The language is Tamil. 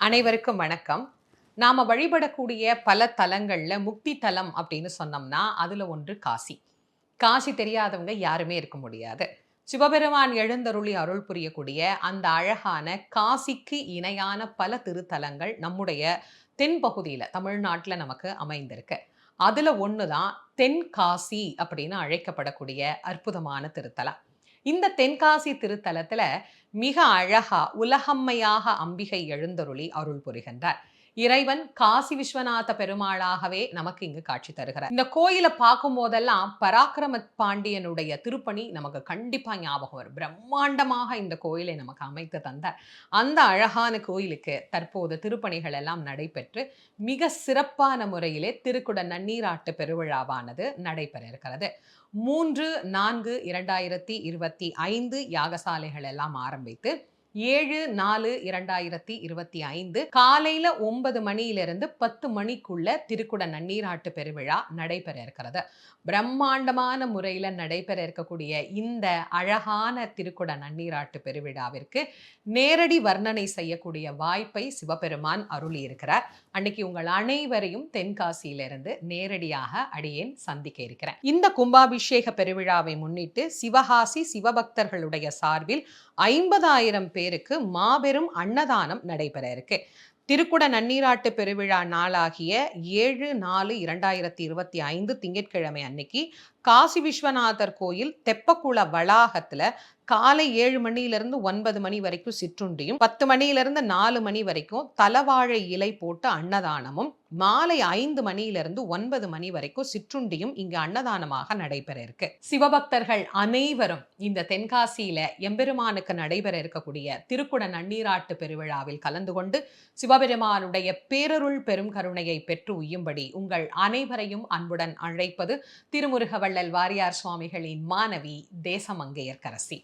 அனைவருக்கும் வணக்கம். நாம வழிபடக்கூடிய பல தலங்கள்ல முக்தி தலம் அப்படின்னு சொன்னோம்னா, அதுல ஒன்று காசி. காசி தெரியாதவங்க யாருமே இருக்க முடியாது. சிவபெருமான் எழுந்தருளி அருள் புரியக்கூடிய அந்த அழகான காசிக்கு இணையான பல திருத்தலங்கள் நம்முடைய தென்பகுதியில, தமிழ்நாட்டுல நமக்கு அமைந்திருக்கு. அதுல ஒண்ணு தான் தென்காசி அப்படின்னு அழைக்கப்படக்கூடிய அற்புதமான திருத்தலம். இந்த தென்காசி திருத்தலத்துல மிக அழகா உலகம்மையாக அம்பிகை எழுந்தருளி அருள் புரிகின்றார். இறைவன் காசி விஸ்வநாத பெருமாளாகவே நமக்கு இங்கு காட்சி தருகிறார். இந்த கோயிலை பார்க்கும் போதெல்லாம் பராக்கிரம பாண்டியனுடைய திருப்பணி நமக்கு கண்டிப்பா ஞாபகம் வரும். பிரம்மாண்டமாக இந்த கோயிலை நமக்கு அமைத்து தந்தார். அந்த அழகான கோயிலுக்கு தற்போது திருப்பணிகள் எல்லாம் நடைபெற்று மிக சிறப்பான முறையிலே திருக்குட நன்னீராட்டு பெருவிழாவானது நடைபெற இருக்கிறது. 3/4/2025 யாகசாலைகள் எல்லாம் ஆரம்பித்து 7/4/2025 காலையில 9 மணியிலிருந்து 10 மணிக்குள்ள திருக்குட நன்னீராட்டு பெருவிழா நடைபெற இருக்கிறது. பிரம்மாண்டமான முறையில நடைபெற இருக்கக்கூடிய இந்த அழகான திருக்குட நன்னீராட்டு பெருவிழாவிற்கு நேரடி வர்ணனை செய்யக்கூடிய வாய்ப்பை சிவபெருமான் அருளி இருக்கிறார். அன்னைக்கு உங்கள் அனைவரையும் தென்காசியிலிருந்து நேரடியாக அடியேன் சந்திக்க இருக்கிறேன். இந்த கும்பாபிஷேக பெருவிழாவை முன்னிட்டு சிவகாசி சிவபக்தர்களுடைய சார்பில் 50,000 பேருக்கு மாபெரும் அன்னதானம் நடைபெற இருக்கு. திருக்குட நன்னீராட்டு பெருவிழா நாளாகிய 7/4/2025 திங்கட்கிழமை அன்னைக்கு காசி விஸ்வநாதர் கோயில் தெப்பக்குள வளாகத்துல காலை 7 மணியிலிருந்து 9 மணி வரைக்கும் சிற்றுண்டியும், 10 மணியிலிருந்து 4 மணி வரைக்கும் தலவாழை இலை போட்டு அன்னதானமும், மாலை 5 மணியிலிருந்து 9 மணி வரைக்கும் சிற்றுண்டியும் இங்கு அன்னதானமாக நடைபெற இருக்கு. சிவபக்தர்கள் அனைவரும் இந்த தென்காசியில எம்பெருமானுக்கு நடைபெற இருக்கக்கூடிய திருக்குட நன்னீராட்டு பெருவிழாவில் கலந்து கொண்டு சிவபெருமானுடைய பேரருள் பெரும் கருணையை பெற்று உய்யும்படி உங்கள் அனைவரையும் அன்புடன் அழைப்பது திருமுருகவள்ளல் வாரியார் சுவாமிகளின் மாணவி தேசமங்கையர்க்கரசி.